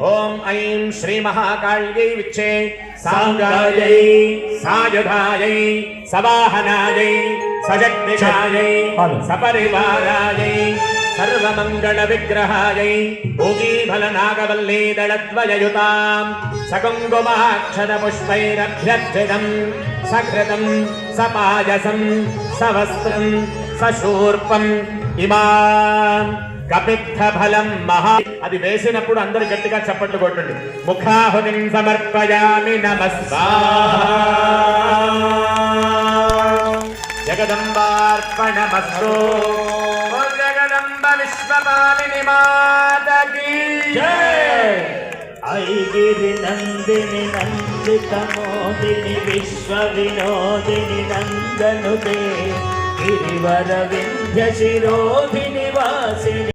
ओम ऐं श्री महाकाल्यै विच्चे सांगायै सायुधायै सवाहनायै सजगदीशायै सपरिवारायै सर्वमंगल विग्रहायै भोगीफलनागवल्ली दलद्वययुतां सकुङ्कुमाक्षतपुष्पैरभ्यर्चितं सकृतं सपायसं सवस्त्रं सशूर्पम् इमां कपित्थ फलं महा అది వేసినప్పుడు అందరూ గట్టిగా చప్పట్లు కొట్టండి. ముఖాహుతిం సమర్పయామి నమస్కారం జగదంబార్పణమస్తు. జగదంబ విశ్వపాలిని మాతకి జై. ఐగిరి నందిని నందిత మోదిని విశ్వ వినోదిని నందనుతే గిరివర వింధ్య శిరోధిని వాసిని